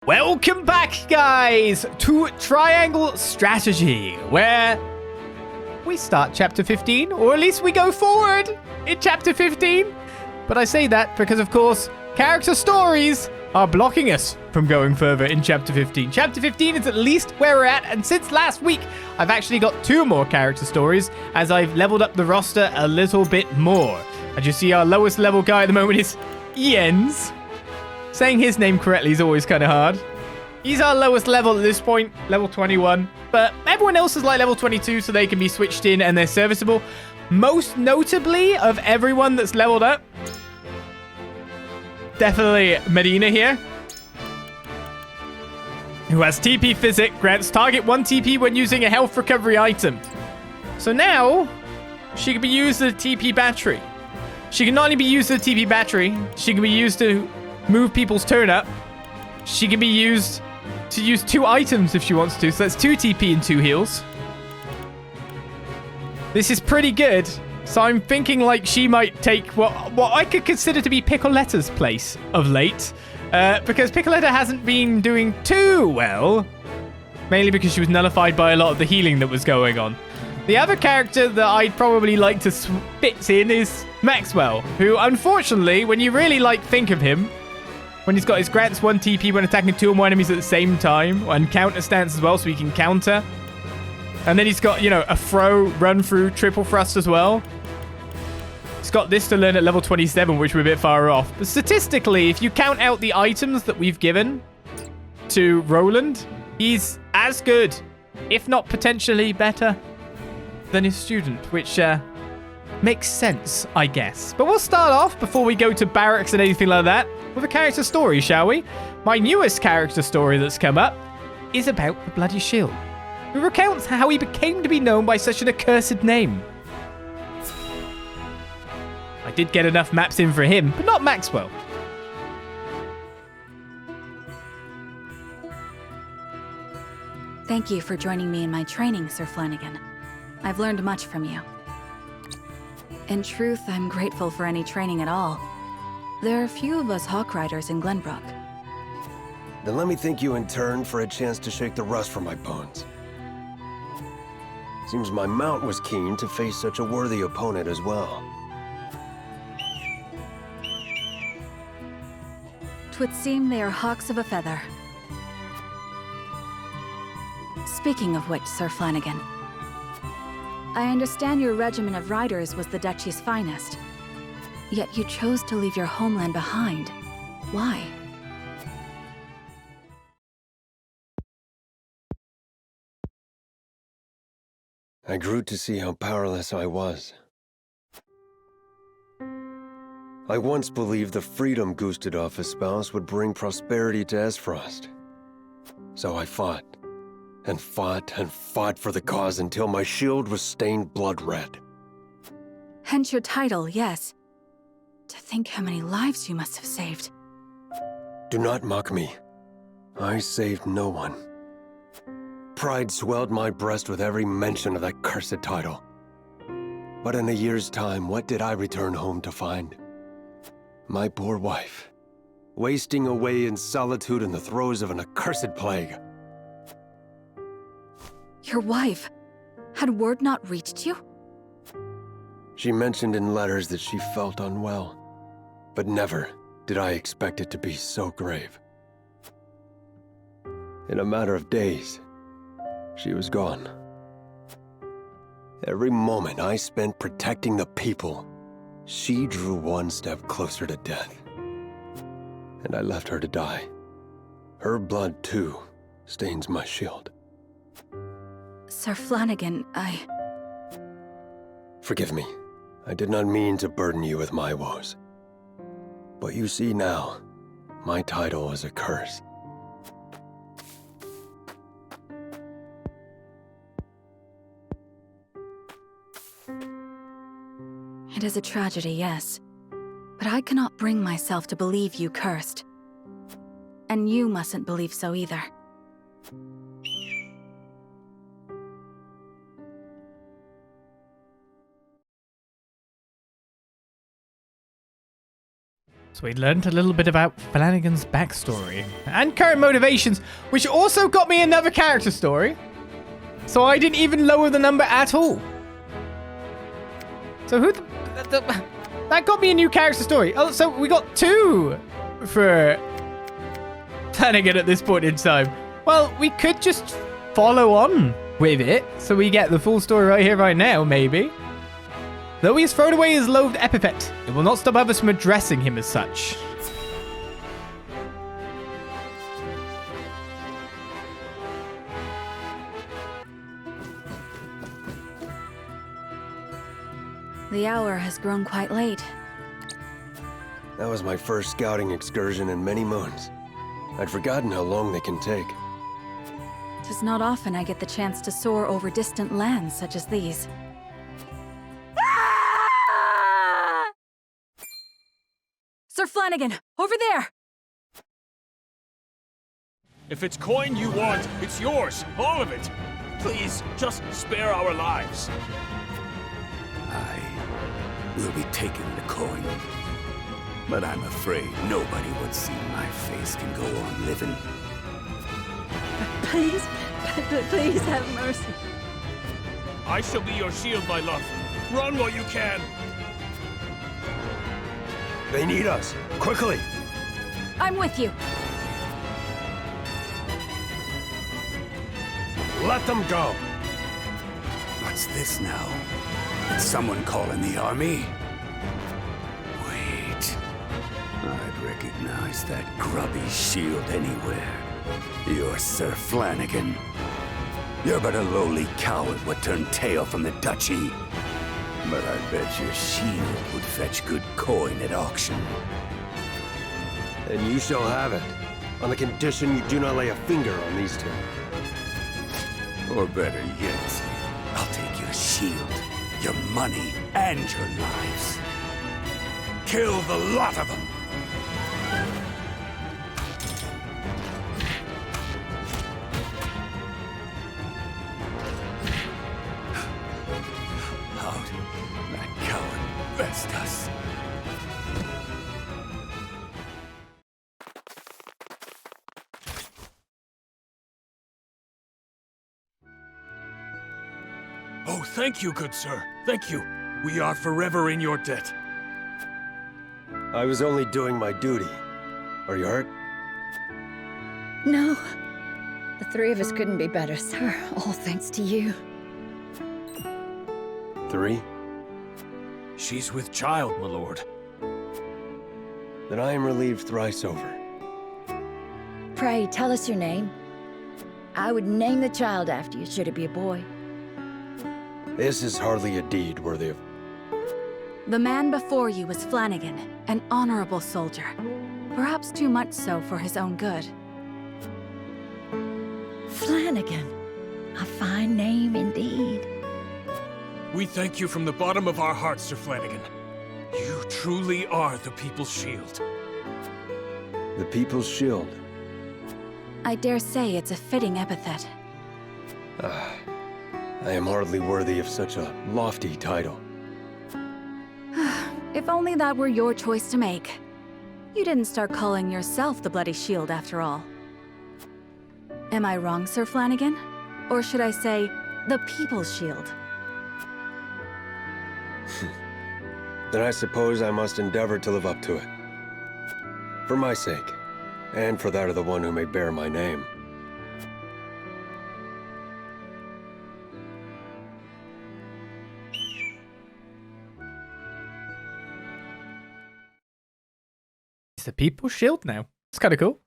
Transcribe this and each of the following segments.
Welcome back, guys, to Triangle Strategy, where we start Chapter 15, or at least we go forward in Chapter 15. But I say that because, of course, character stories are blocking us from going further in Chapter 15. Chapter 15 is at least where we're at, and since last week, I've actually got 2 more character stories as I've leveled up the roster a little bit more. As you see, our lowest level guy at the moment is Jens. Saying his name correctly is always kind of hard. He's our lowest level at this point, level 21. But everyone else is like level 22, so they can be switched in and they're serviceable. Most notably of everyone that's leveled up, definitely Medina here, who has TP Physic, grants target 1 TP when using a health recovery item. So now, she can be used as a TP battery. She can not only be used as a TP battery, she can be used to move people's turn up. She can be used to use 2 items if she wants to. So that's 2 TP and 2 heals. This is pretty good. So I'm thinking like she might take what I could consider to be Picoletta's place of late. Because Picoletta hasn't been doing too well. Mainly because she was nullified by a lot of the healing that was going on. The other character that I'd probably like to spit in is Maxwell. Who, unfortunately, when you really think of him, when he's got his grants 1 TP when attacking 2 or more enemies at the same time, and counter stance as well, so he can counter. And then he's got, a throw, run through, triple thrust as well. He's got this to learn at level 27, which we're a bit far off. But statistically, if you count out the items that we've given to Roland, he's as good, if not potentially better, than his student, which makes sense, I guess. But we'll start off, before we go to barracks and anything like that, with a character story, shall we? My newest character story that's come up is about the Bloody Shield, who recounts how he became to be known by such an accursed name. I did get enough maps in for him, but not Maxwell. Thank you for joining me in my training, Sir Flanagan. I've learned much from you. In truth, I'm grateful for any training at all. There are few of us Hawk Riders in Glenbrook. Then let me thank you in turn for a chance to shake the rust from my bones. Seems my mount was keen to face such a worthy opponent as well. 'Twould seem they are hawks of a feather. Speaking of which, Sir Flanagan, I understand your regiment of riders was the Duchy's finest. Yet you chose to leave your homeland behind. Why? I grew to see how powerless I was. I once believed the freedom Gustadolf espoused would bring prosperity to Aesfrost. So I fought, and fought, and fought for the cause until my shield was stained blood red. Hence your title, yes. To think how many lives you must have saved. Do not mock me. I saved no one. Pride swelled my breast with every mention of that cursed title. But in a year's time, what did I return home to find? My poor wife, wasting away in solitude in the throes of an accursed plague. Your wife? Had word not reached you? She mentioned in letters that she felt unwell. But never did I expect it to be so grave. In a matter of days, she was gone. Every moment I spent protecting the people, she drew one step closer to death. And I left her to die. Her blood, too, stains my shield. Sir Flanagan, Forgive me. I did not mean to burden you with my woes. But you see now, my title is a curse. It is a tragedy, yes. But I cannot bring myself to believe you cursed. And you mustn't believe so either. So we learned a little bit about Flanagan's backstory and current motivations, which also got me another character story. So I didn't even lower the number at all. So that got me a new character story. Oh, so we got 2 for Flanagan at this point in time. Well, we could just follow on with it, so we get the full story right here, right now, maybe. Though he has thrown away his loathed epithet, it will not stop others from addressing him as such. The hour has grown quite late. That was my first scouting excursion in many moons. I'd forgotten how long they can take. 'Tis not often I get the chance to soar over distant lands such as these. Sir Flanagan, over there! If it's coin you want, it's yours, all of it. Please, just spare our lives. I will be taking the coin, but I'm afraid nobody would see my face can go on living. Please, please have mercy. I shall be your shield, my love. Run while you can. They need us. Quickly! I'm with you. Let them go! What's this now? Did someone call in the army? Wait. I'd recognize that grubby shield anywhere. You're Sir Flanagan. You're but a lowly coward would turn tail from the duchy. But I bet your shield would fetch good coin at auction. And you shall have it, on the condition you do not lay a finger on these 2. Or better yet, I'll take your shield, your money, and your lives. Kill the lot of them! How'd that coward best us? Oh, thank you, good sir. Thank you. We are forever in your debt. I was only doing my duty. Are you hurt? No. The 3 of us couldn't be better, sir. All thanks to you. 3? She's with child, my lord. Then I am relieved thrice over. Pray, tell us your name. I would name the child after you, should it be a boy. This is hardly a deed worthy of... The man before you was Flanagan, an honorable soldier. Perhaps too much so for his own good. Flanagan. A fine name indeed. We thank you from the bottom of our hearts, Sir Flanagan. You truly are the People's Shield. The People's Shield. I dare say it's a fitting epithet. I am hardly worthy of such a lofty title. If only that were your choice to make. You didn't start calling yourself the Bloody Shield after all. Am I wrong, Sir Flanagan? Or should I say, the People's Shield? Then I suppose I must endeavor to live up to it. For my sake, and for that of the one who may bear my name. It's the People's Shield now. It's kind of cool.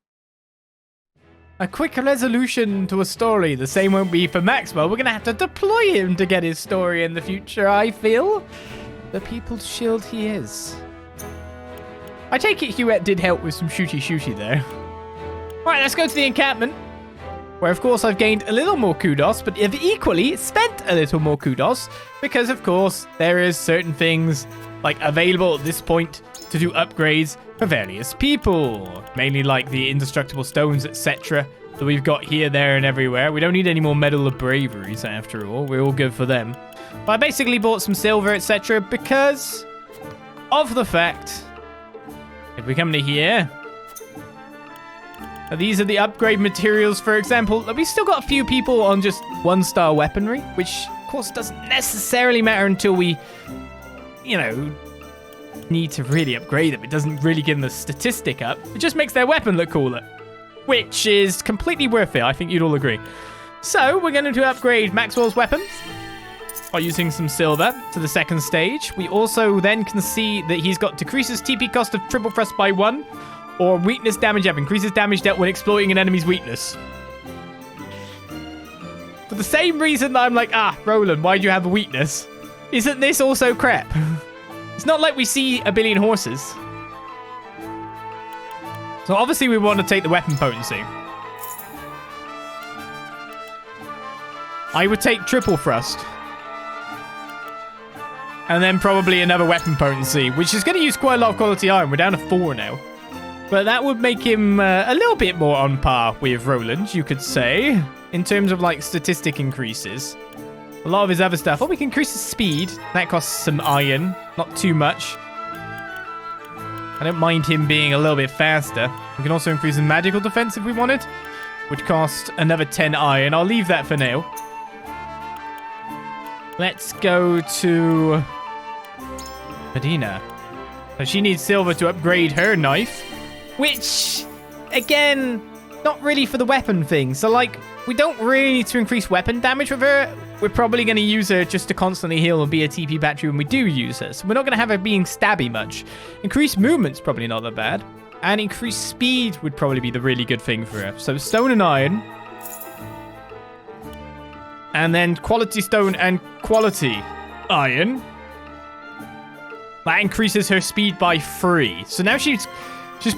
A quick resolution to a story. The same won't be for Maxwell. We're going to have to deploy him to get his story in the future, I feel. The People's Shield he is. I take it Huette did help with some shooty there. Alright, let's go to the encampment. Where, of course, I've gained a little more kudos, but have equally spent a little more kudos. Because, of course, there is certain things, like, available at this point to do upgrades for various people. Mainly, like, the indestructible stones, etc. that we've got here, there, and everywhere. We don't need any more Medal of Braveries, after all. We're all good for them. But I basically bought some silver, etc. because of the fact... If we come to here... These are the upgrade materials, for example. We still got a few people on just 1-star weaponry, which, of course, doesn't necessarily matter until we, you know, need to really upgrade them. It doesn't really give them the statistic up. It just makes their weapon look cooler, which is completely worth it. I think you'd all agree. So, we're going to upgrade Maxwell's weapons by using some silver to the 2nd stage. We also then can see that he's got decreases TP cost of triple thrust by 1, or weakness damage up, increases damage dealt when exploiting an enemy's weakness. For the same reason that I'm like, Roland, why do you have a weakness? Isn't this also crap? It's not like we see a billion horses. So obviously we want to take the weapon potency. I would take triple thrust. And then probably another weapon potency, which is going to use quite a lot of quality iron. We're down to 4 now. But that would make him a little bit more on par with Roland, you could say, in terms of, like, statistic increases. A lot of his other stuff. Oh, we can increase his speed. That costs some iron. Not too much. I don't mind him being a little bit faster. We can also increase his magical defense if we wanted, which costs another 10 iron. I'll leave that for now. Let's go to Medina. So she needs silver to upgrade her knife. Which, again, not really for the weapon thing. So, like, we don't really need to increase weapon damage with her. We're probably going to use her just to constantly heal and be a TP battery when we do use her. So we're not going to have her being stabby much. Increased movement's probably not that bad. And increased speed would probably be the really good thing for her. So stone and iron. And then quality stone and quality iron. That increases her speed by 3. So now she's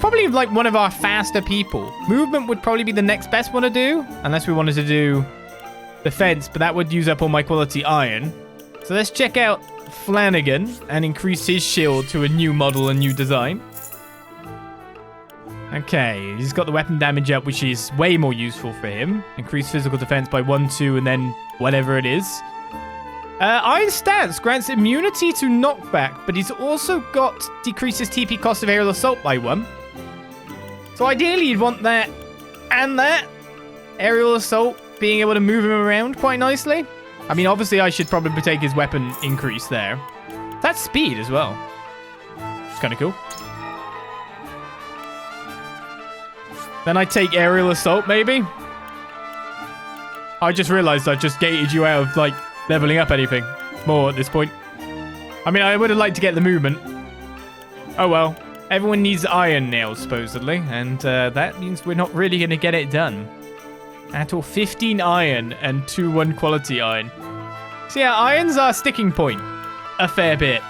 probably like one of our faster people. Movement would probably be the next best one to do, unless we wanted to do defense, but that would use up all my quality iron. So let's check out Flanagan and increase his shield to a new model and new design. Okay, he's got the weapon damage up, which is way more useful for him. Increase physical defense by 1, 2, and then whatever it is. Iron Stance grants immunity to knockback, but he's also got decreases TP cost of aerial assault by 1. So ideally you'd want that and that. Aerial assault, being able to move him around quite nicely. I mean, obviously I should probably take his weapon increase there. That's speed as well. It's kind of cool. Then I take aerial assault, maybe. I just realized I just gated you out of, like, leveling up anything more at this point. I mean, I would have liked to get the movement. Oh well. Everyone needs iron now, supposedly. And that means we're not really going to get it done. At all, 15 iron and 2 1 quality iron. So yeah, iron's our sticking point. A fair bit.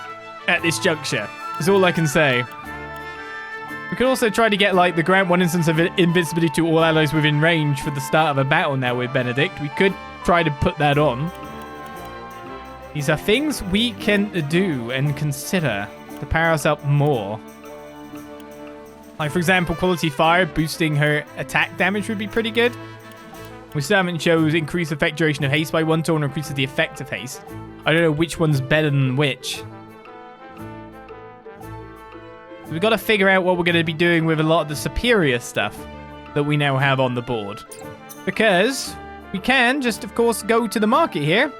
At this juncture. Is all I can say. We could also try to get, like, the grant 1 instance of invincibility to all allies within range for the start of a battle now with Benedict. We could try to put that on. These are things we can do and consider to power us up more. Like, for example, quality fire, boosting her attack damage would be pretty good. We still haven't chose increase effect duration of haste by 1 turn or increases the effect of haste. I don't know which one's better than which. We've got to figure out what we're going to be doing with a lot of the superior stuff that we now have on the board. Because we can just, of course, go to the market here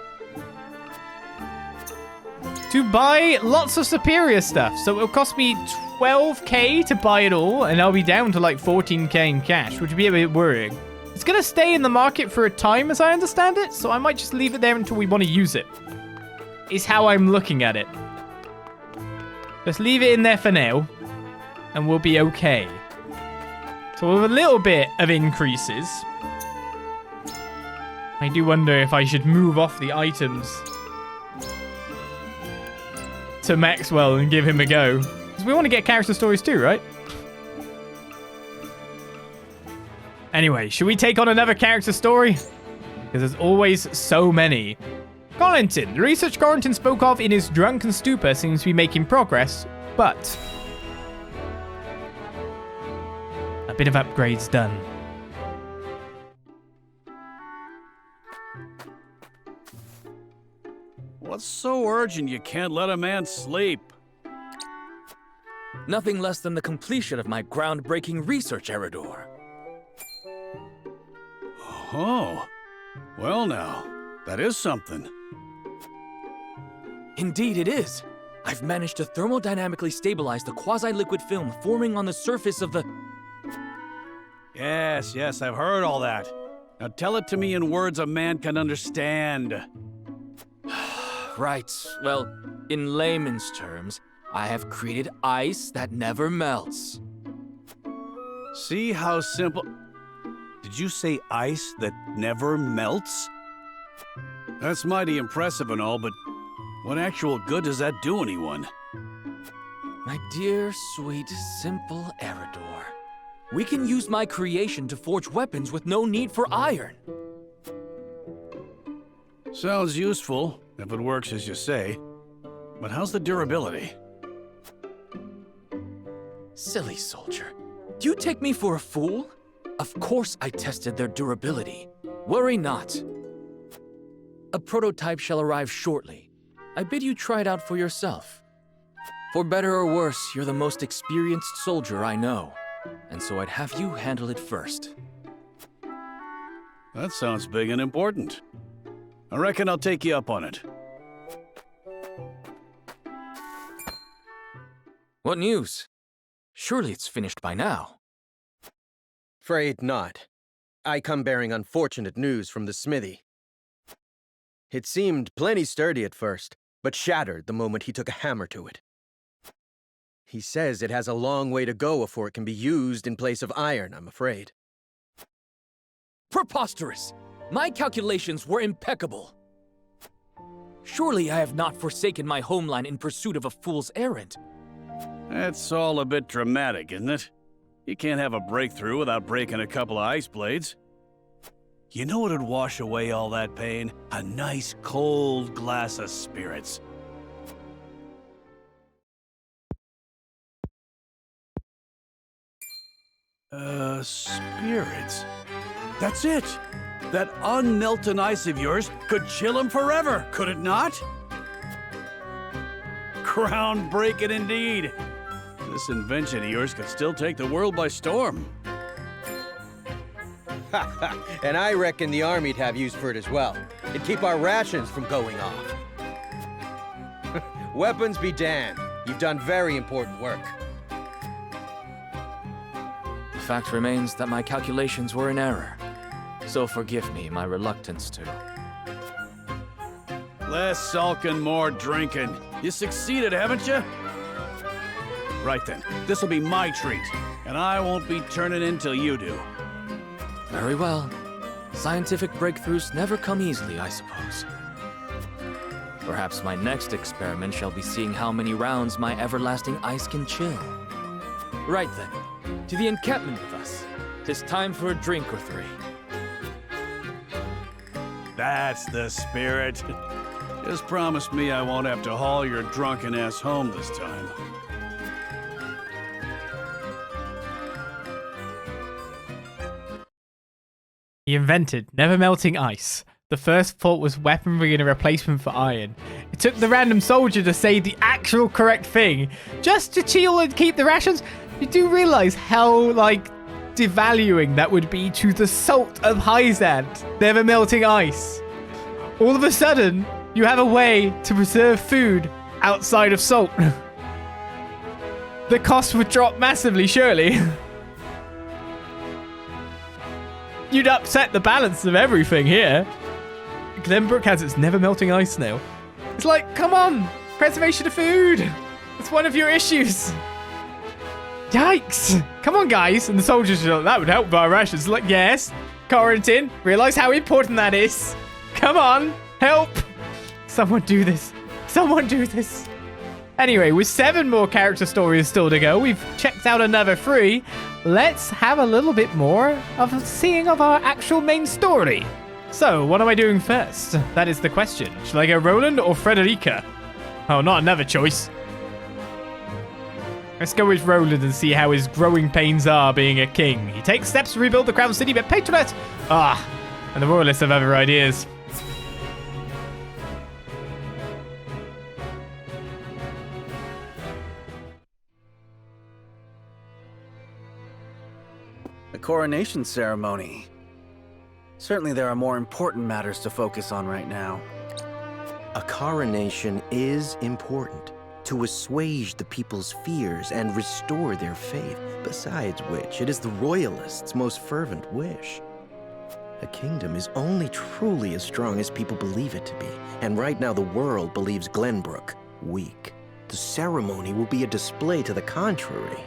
to buy lots of superior stuff. So it'll cost me 12k to buy it all, and I'll be down to like 14k in cash, which would be a bit worrying. It's going to stay in the market for a time, as I understand it, so I might just leave it there until we want to use it. Is how I'm looking at it. Just leave it in there for now, and we'll be okay. So with a little bit of increases, I do wonder if I should move off the items to Maxwell and give him a go. Because we want to get character stories too, right? Anyway, should we take on another character story? Because there's always so many. Corentin. The research Corentin spoke of in his drunken stupor seems to be making progress, but a bit of upgrades done. What's so urgent you can't let a man sleep? Nothing less than the completion of my groundbreaking research, Eridor. Oh. Well now, that is something. Indeed it is. I've managed to thermodynamically stabilize the quasi-liquid film forming on the surface of the... Yes, I've heard all that. Now tell it to me in words a man can understand. Right. Well, in layman's terms, I have created ice that never melts. See how simple... Did you say ice that never melts? That's mighty impressive and all, but what actual good does that do anyone? My dear, sweet, simple Eridor. We can use my creation to forge weapons with no need for iron. Sounds useful, if it works as you say. But how's the durability? Silly soldier. Do you take me for a fool? Of course I tested their durability. Worry not. A prototype shall arrive shortly. I bid you try it out for yourself. For better or worse, you're the most experienced soldier I know. And so I'd have you handle it first. That sounds big and important. I reckon I'll take you up on it. What news? Surely it's finished by now. Afraid not. I come bearing unfortunate news from the smithy. It seemed plenty sturdy at first, but shattered the moment he took a hammer to it. He says it has a long way to go before it can be used in place of iron, I'm afraid. Preposterous! My calculations were impeccable. Surely I have not forsaken my homeland in pursuit of a fool's errand. That's all a bit dramatic, isn't it? You can't have a breakthrough without breaking a couple of ice blades. You know what'd wash away all that pain? A nice cold glass of spirits. Spirits? That's it! That unmelted ice of yours could chill him forever, could it not? Groundbreaking indeed! This invention of yours could still take the world by storm. And I reckon the army'd have use for it as well. It'd keep our rations from going off. Weapons be damned. You've done very important work. The fact remains that my calculations were in error. So forgive me my reluctance to. Less sulking, more drinking. You succeeded, haven't you? Right then, this'll be my treat, and I won't be turning in till you do. Very well. Scientific breakthroughs never come easily, I suppose. Perhaps my next experiment shall be seeing how many rounds my everlasting ice can chill. Right then, to the encampment with us. 'Tis time for a drink or three. That's the spirit. Just promise me I won't have to haul your drunken ass home this time. He invented never-melting ice. The first thought was weaponry and a replacement for iron. It took the random soldier to say the actual correct thing, just to chill and keep the rations. You do realize how, devaluing that would be to the salt of Hyzante, never-melting ice. All of a sudden, you have a way to preserve food outside of salt. The cost would drop massively, surely. You'd upset the balance of everything here. Glenbrook has its never-melting ice now. It's like, come on, preservation of food. It's one of your issues. Yikes. Come on, guys. And the soldiers are like, that would help with our rations. Like, yes, Corentin, realize how important that is. Come on, help. Someone do this. Someone do this. Anyway, with 7 more character stories still to go, we've checked out another 3. Let's have a little bit more of a seeing of our actual main story. So, what am I doing first? That is the question. Shall I go Roland or Frederica? Oh, not another choice. Let's go with Roland and see how his growing pains are being a king. He takes steps to rebuild the crown city, but Patronette... and the royalists have other ideas. coronation ceremony. Certainly there are more important matters to focus on right now. A coronation is important to assuage the people's fears and restore their faith, besides which it is the royalists' most fervent wish. A kingdom is only truly as strong as people believe it to be, and right now the world believes Glenbrook weak. The ceremony will be a display to the contrary.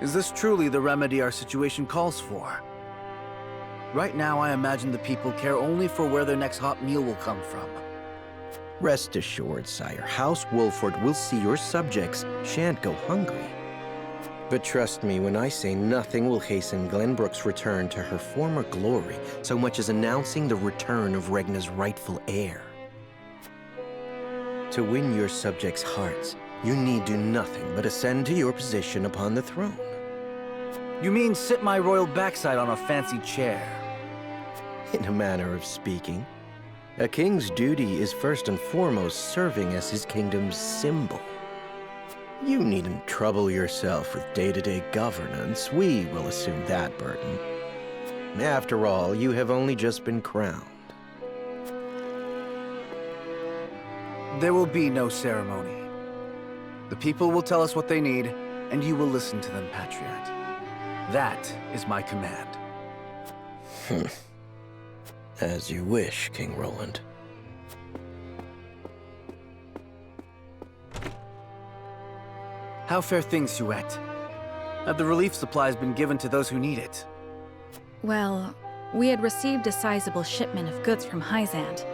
Is this truly the remedy our situation calls for? Right now, I imagine the people care only for where their next hot meal will come from. Rest assured, sire, House Wolford will see your subjects shan't go hungry. But trust me when I say nothing will hasten Glenbrook's return to her former glory so much as announcing the return of Regna's rightful heir. To win your subjects' hearts, you need do nothing but ascend to your position upon the throne. You mean sit my royal backside on a fancy chair? In a manner of speaking. A king's duty is first and foremost serving as his kingdom's symbol. You needn't trouble yourself with day-to-day governance. We will assume that burden. After all, you have only just been crowned. There will be no ceremony. The people will tell us what they need, and you will listen to them, Patriot. That is my command. As you wish, King Roland. How fare things, Suette? Have the relief supplies been given to those who need it? Well, we had received a sizable shipment of goods from Hyzante,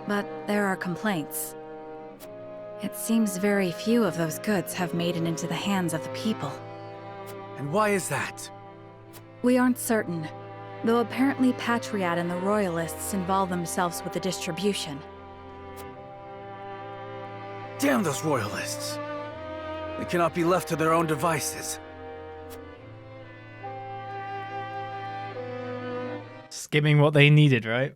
but there are complaints. It seems very few of those goods have made it into the hands of the people. And why is that? We aren't certain, though apparently Patriot and the Royalists involve themselves with the distribution. Damn those Royalists! They cannot be left to their own devices. Skimming what they needed, right?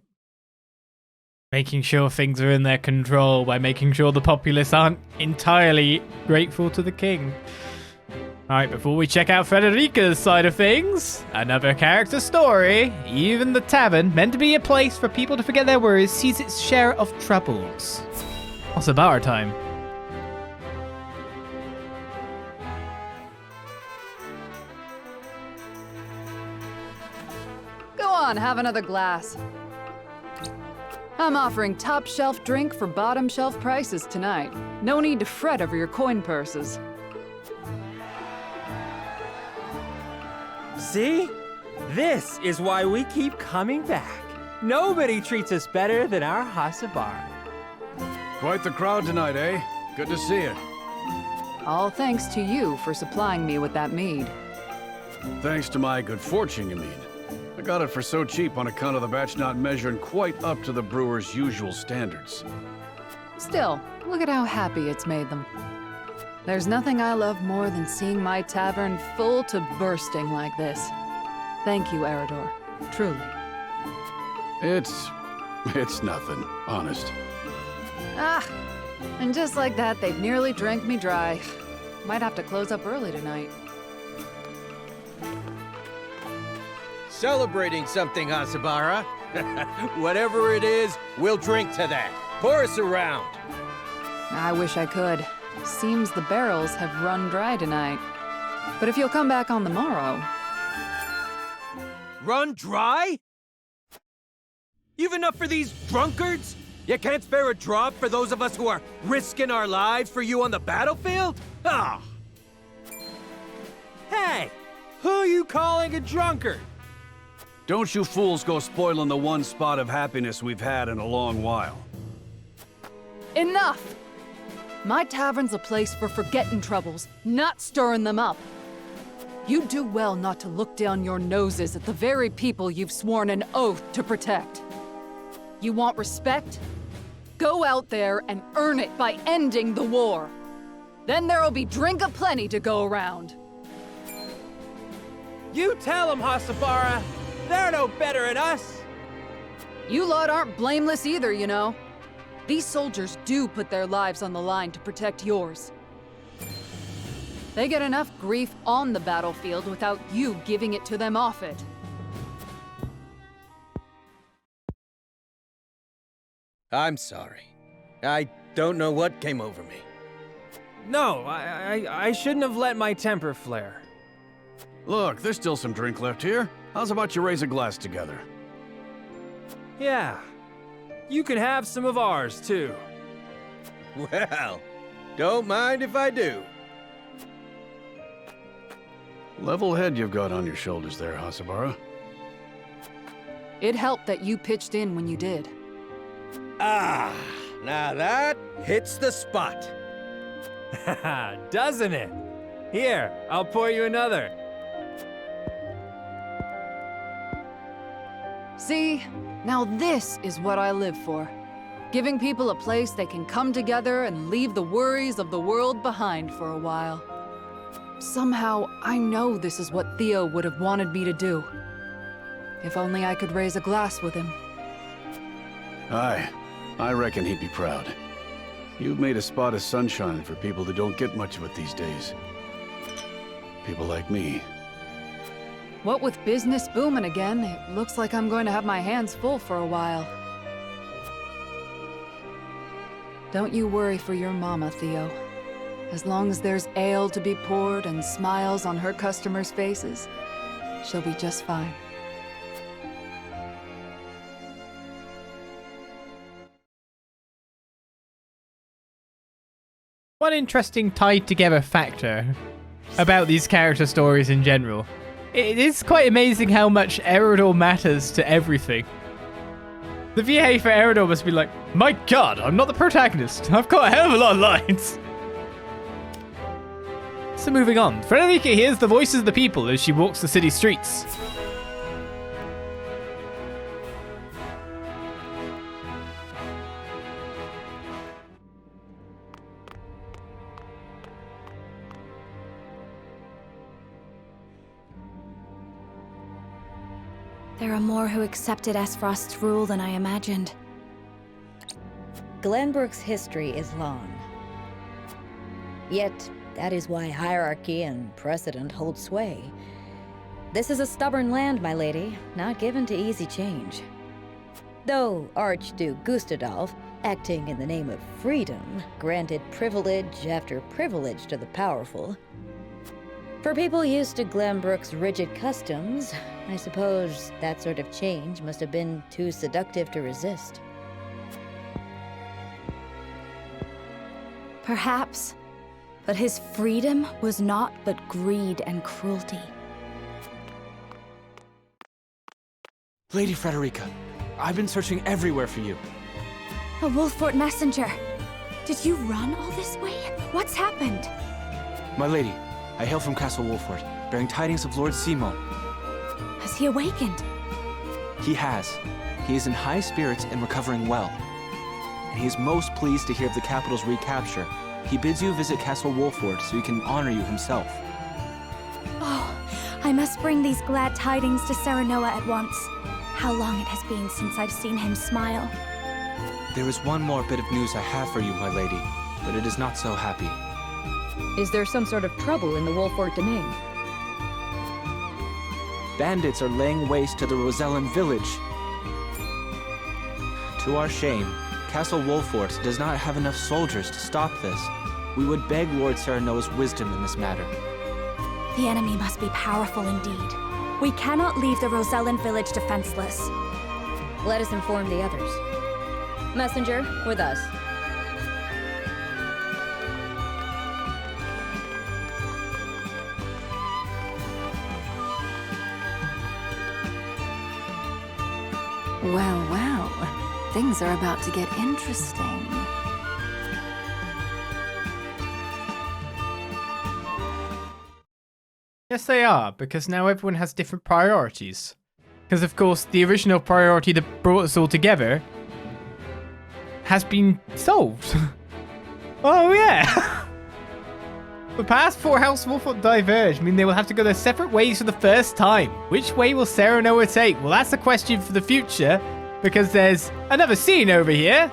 Making sure things are in their control by making sure the populace aren't entirely grateful to the king. Alright, before we check out Frederica's side of things, another character story. Even the tavern, meant to be a place for people to forget their worries, sees its share of troubles. Also about our time. Go on, have another glass. I'm offering top shelf drink for bottom shelf prices tonight. No need to fret over your coin purses. See? This is why we keep coming back. Nobody treats us better than our Hasabara. Quite the crowd tonight, eh? Good to see it. All thanks to you for supplying me with that mead. Thanks to my good fortune, you mean? I got it for so cheap on account of the batch not measuring quite up to the brewer's usual standards. Still, look at how happy it's made them. There's nothing I love more than seeing my tavern full to bursting like this. Thank you, Eridor. Truly. It's nothing, honest. Ah, and just like that, they've nearly drank me dry. Might have to close up early tonight. Celebrating something, Hasabara. Whatever it is, we'll drink to that. Pour us around. I wish I could. Seems the barrels have run dry tonight. But if you'll come back on the morrow... Run dry? You've enough for these drunkards? You can't spare a drop for those of us who are risking our lives for you on the battlefield? Ah! Hey! Who are you calling a drunkard? Don't you fools go spoiling the one spot of happiness we've had in a long while. Enough! My tavern's a place for forgetting troubles, not stirring them up. You do well not to look down your noses at the very people you've sworn an oath to protect. You want respect? Go out there and earn it by ending the war. Then there'll be drink aplenty to go around. You tell them, Hasabara. They're no better than us. You lot aren't blameless either, you know. These soldiers do put their lives on the line to protect yours. They get enough grief on the battlefield without you giving it to them off it. I'm sorry. I don't know what came over me. No, I shouldn't have let my temper flare. Look, there's still some drink left here. How's about you raise a glass together? Yeah. You can have some of ours, too. Well, don't mind if I do. Level head you've got on your shoulders there, Hasabara. It helped that you pitched in when you did. Ah, now that hits the spot. Doesn't it? Here, I'll pour you another. See? Now this is what I live for. Giving people a place they can come together and leave the worries of the world behind for a while. Somehow, I know this is what Theo would have wanted me to do. If only I could raise a glass with him. Aye, I reckon he'd be proud. You've made a spot of sunshine for people who don't get much of it these days. People like me. What with business booming again, it looks like I'm going to have my hands full for a while. Don't you worry for your mama, Theo. As long as there's ale to be poured and smiles on her customers' faces, she'll be just fine. One interesting tied together factor about these character stories in general. It is quite amazing how much Eredor matters to everything. The VA for Eredor must be like, my god, I'm not the protagonist. I've got a hell of a lot of lines. So moving on, Frederica hears the voices of the people as she walks the city streets. There are more who accepted Aesfrost's rule than I imagined. Glenbrook's history is long. Yet, that is why hierarchy and precedent hold sway. This is a stubborn land, my lady, not given to easy change. Though Archduke Gustadolf, acting in the name of freedom, granted privilege after privilege to the powerful. For people used to Glenbrook's rigid customs, I suppose that sort of change must have been too seductive to resist. Perhaps, but his freedom was naught but greed and cruelty. Lady Frederica, I've been searching everywhere for you. A Wolffort messenger. Did you run all this way? What's happened? My lady, I hail from Castle Wolffort, bearing tidings of Lord Simon. Has he awakened? He has. He is in high spirits and recovering well. And he is most pleased to hear of the capital's recapture. He bids you visit Castle Wolffort so he can honor you himself. Oh, I must bring these glad tidings to Serenoa at once. How long it has been since I've seen him smile. There is one more bit of news I have for you, my lady, but it is not so happy. Is there some sort of trouble in the Wolffort domain? Bandits are laying waste to the Rosellan village. To our shame, Castle Wolffort does not have enough soldiers to stop this. We would beg Lord Serenoa's wisdom in this matter. The enemy must be powerful indeed. We cannot leave the Rosellan village defenseless. Let us inform the others. Messenger, with us. Well, well. Things are about to get interesting. Yes, they are, because now everyone has different priorities. Because, of course, the original priority that brought us all together has been solved. Oh, yeah! The past four House Wolffort diverge mean they will have to go their separate ways for the first time. Which way will Serenoa take? Well, that's a question for the future, because there's another scene over here.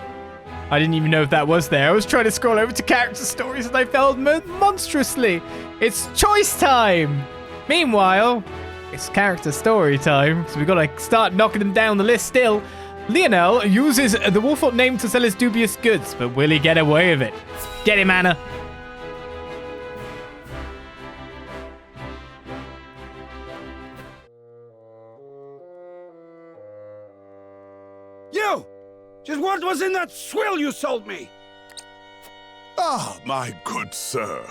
I didn't even know if that was there. I was trying to scroll over to character stories and I failed monstrously. It's choice time. Meanwhile, it's character story time, so we gotta start knocking them down the list still. Lionel uses the Wolfort name to sell his dubious goods, but will he get away with it? Get him, Anna. You! Just what was in that swill you sold me? Ah, my good sir.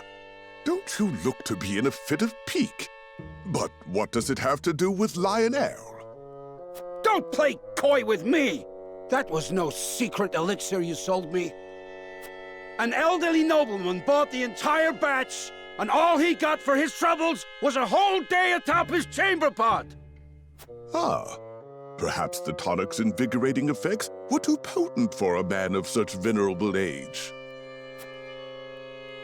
Don't you look to be in a fit of pique? But what does it have to do with Lionel? Don't play coy with me! That was no secret elixir you sold me. An elderly nobleman bought the entire batch, and all he got for his troubles was a whole day atop his chamber pot! Ah, perhaps the tonic's invigorating effects were too potent for a man of such venerable age.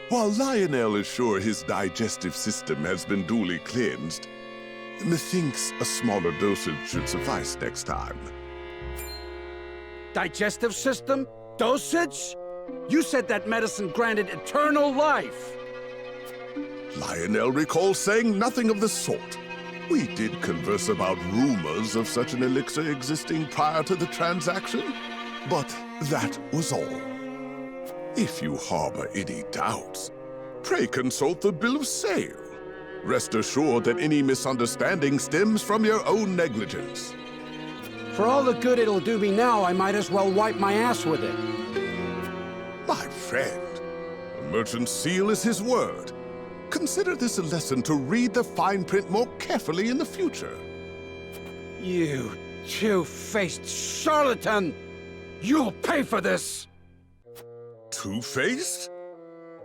While Lionel is sure his digestive system has been duly cleansed, methinks a smaller dosage should suffice next time. Digestive system? Dosage? You said that medicine granted eternal life. Lionel recalls saying nothing of the sort. We did converse about rumors of such an elixir existing prior to the transaction, but that was all. If you harbor any doubts, pray consult the bill of sale. Rest assured that any misunderstanding stems from your own negligence. For all the good it'll do me now, I might as well wipe my ass with it. My friend, a merchant's seal is his word. Consider this a lesson to read the fine print more carefully in the future. You two-faced charlatan! You'll pay for this! Two-faced?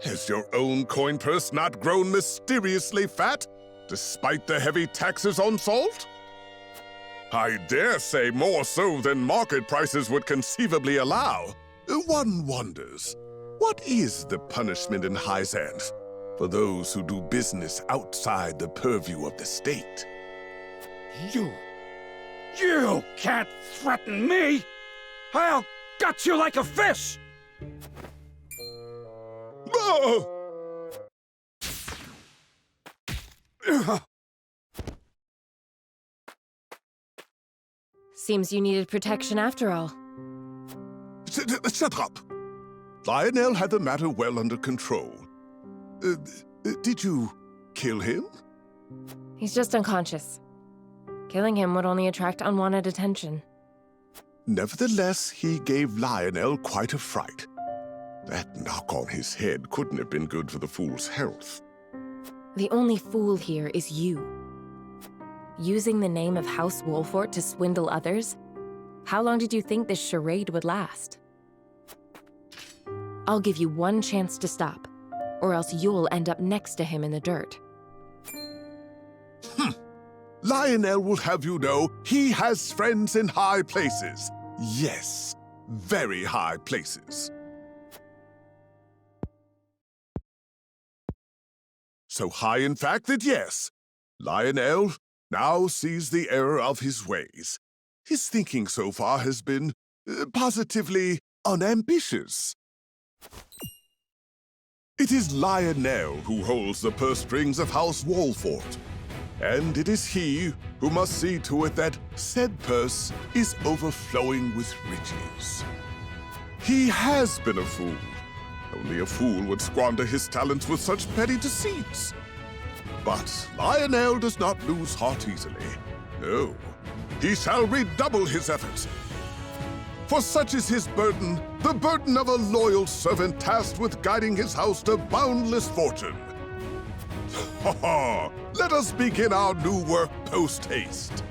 Has your own coin purse not grown mysteriously fat, despite the heavy taxes on salt? I dare say more so than market prices would conceivably allow. One wonders, what is the punishment in Hyzante for those who do business outside the purview of the state? You can't threaten me! I'll gut you like a fish! Seems you needed protection after all. Shut up! Lionel had the matter well under control. Did you kill him? He's just unconscious. Killing him would only attract unwanted attention. Nevertheless, he gave Lionel quite a fright. That knock on his head couldn't have been good for the fool's health. The only fool here is you. Using the name of House Wolfort to swindle others? How long did you think this charade would last? I'll give you one chance to stop, or else you'll end up next to him in the dirt. Lionel will have you know he has friends in high places. Yes, very high places. So high, in fact, that yes, Lionel now sees the error of his ways. His thinking so far has been positively unambitious. It is Lionel who holds the purse strings of House Wolfort, and it is he who must see to it that said purse is overflowing with riches. He has been a fool. Only a fool would squander his talents with such petty deceits. But Lionel does not lose heart easily. No, he shall redouble his efforts. For such is his burden, the burden of a loyal servant tasked with guiding his house to boundless fortune. Ha ha! Let us begin our new work post-haste.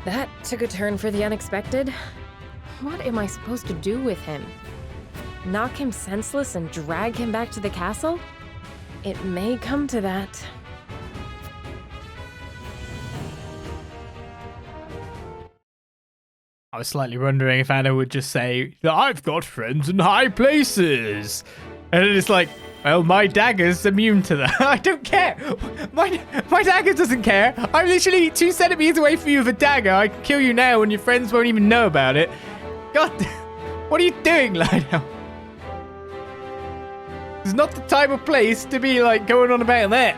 That took a turn for the unexpected. What am I supposed to do with him? Knock him senseless and drag him back to the castle? It may come to that. I was slightly wondering if Anna would just say, I've got friends in high places. And it's like, Well, my dagger's immune to that. I don't care. My dagger doesn't care. I'm literally 2 centimeters away from you with a dagger. I can kill you now and your friends won't even know about it. God, what are you doing, Lionel? It's not the time or place to be, like, going on about that.